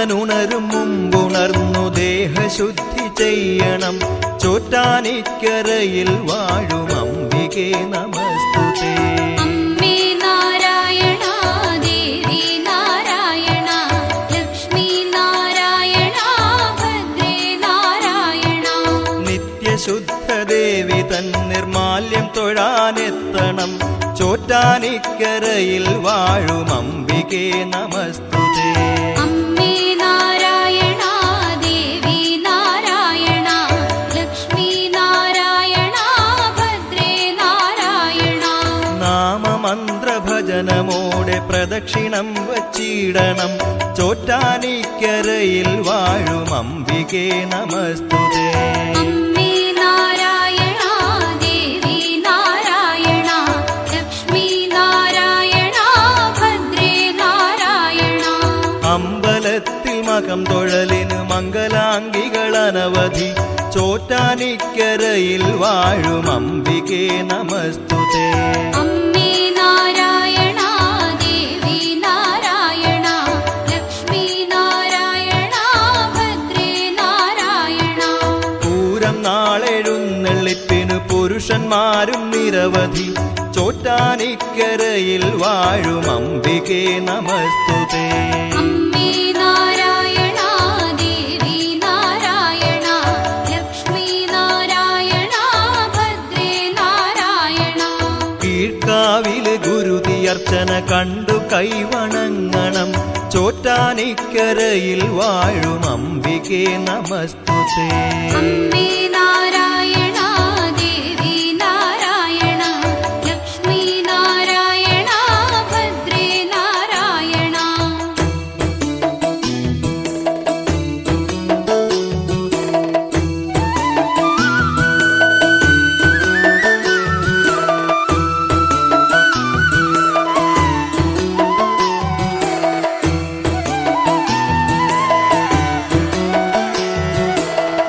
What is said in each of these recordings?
ചന്ദ്രനുണരും മുമ്പുണർന്നു ദേഹശുദ്ധി ചെയ്യണം. ചോറ്റാനിക്കരയിൽ വാഴും അംബികേ നമസ്തുതേ. അമ്മേ നാരായണ ദേവി നാരായണ ലക്ഷ്മി നാരായണ ഭദ്രേ നാരായണ. നിത്യശുദ്ധദേവി തൻ നിർമാല്യം തൊഴാനെത്തണം. ചോറ്റാനിക്കരയിൽ വാഴും അംബികേ നമസ്തുതേ. അമ്മേ നാരായണ ദേവി നാരായണ ലക്ഷ്മി നാരായണ ഭദ്രേ നാരായണ. നാമമന്ത്രഭജനമോടെ പ്രദക്ഷിണം വച്ചിടണം. ചോറ്റാനിക്കരയിൽ വാഴും അംബികേ നമസ്തുതേ. അമ്മേ നാരായണ ദേവി നാരായണ ലക്ഷ്മി നാരായണ ഭദ്രേ നാരായണ. അമ്പലത്തിൽ മകം തൊഴലിന് മംഗലാംഗികൾ അനവധി. ചോറ്റാനിക്കരയിൽ വാഴും അംബികേ നമസ്തുതേ. അമ്മേ നാരായണ ദേവി നാരായണ ലക്ഷ്മി നാരായണ ഭദ്രേ നാരായണ. പൂരം നാളെഴുന്നള്ളിപ്പിനു പുരുഷന്മാരും നിരവധി. ചോറ്റാനിക്കരയിൽ വാഴും അംബികേ നമസ്തുതേ. അമ്മേ നാരായണ ദേവി നാരായണ ലക്ഷ്മി നാരായണ ഭദ്രേ നാരായണ. കീഴ്ക്കാവില് ഗുരുതിയർച്ചന കണ്ടു കൈവണങ്ങണം. ചോറ്റാനിക്കരയിൽ വാഴും അംബികേ നമസ്തുതേ. അമ്മേ നാരായണ ദേവി നാരായണ ലക്ഷ്മി നാരായണ ഭദ്രേ നാരായണ.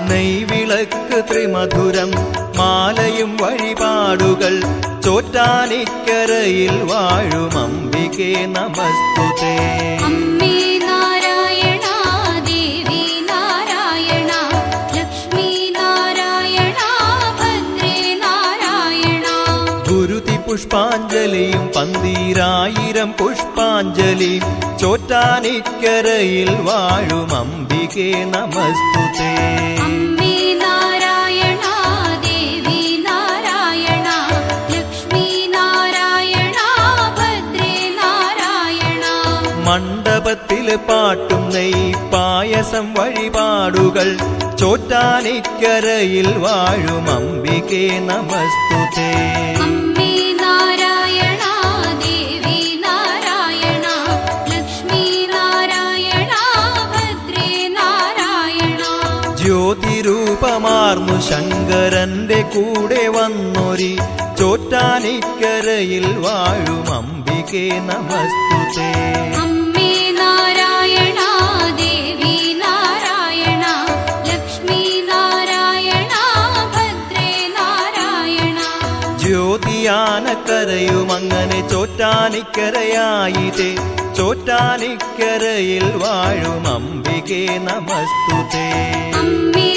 നെയ്വിളക്ക് ത്രിമധുരം മാലയും വഴിപാടുകൾ. ചോറ്റാനിക്കരയിൽ വാഴും അംബികേ നമസ്തുതേ. അമ്മേ നാരായണ ദേവി നാരായണ ലക്ഷ്മി നാരായണ ഭദ്രേ നാരായണ. ഗുരുതി പുഷ്പാഞ്ജലിയും 12000 പുഷ്പാഞ്ജലിയും. ചോറ്റാനിക്കരയിൽ വാഴും അംബികേ നമസ്തുതേ. അമ്മേ നാരായണ ദേവി നാരായണ ലക്ഷ്മി നാരായണ ഭദ്രേ നാരായണ. മണ്ഡപത്തില് പാട്ടും നെയ് പായസം വഴിപാടുകൾ. ചോറ്റാനിക്കരയിൽ വാഴും അംബികേ നമസ്തുതേ. അമ്മേ നാരായണ ദേവി നാരായണ ലക്ഷ്മി നാരായണ ഭദ്രേ നാരായണ. ജ്യോതിരൂപമാർന്നു ശങ്കരന്റെ കൂടെ വന്നൊരി. ചോറ്റാനിക്കരയിൽ വാഴും അംബികേ നമസ്തുതേ. അമ്മേ നാരായണ ദേവി നാരായണ ലക്ഷ്മി നാരായണ ഭദ്രേ നാരായണ. ജ്യോതിയാനക്കരയുമങ്ങനെ ചോറ്റാനിക്കരയായിട്ടേ. ചോറ്റാനിക്കരയിൽ വാഴും അംബികേ നമസ്തുതേ. അമ്മേ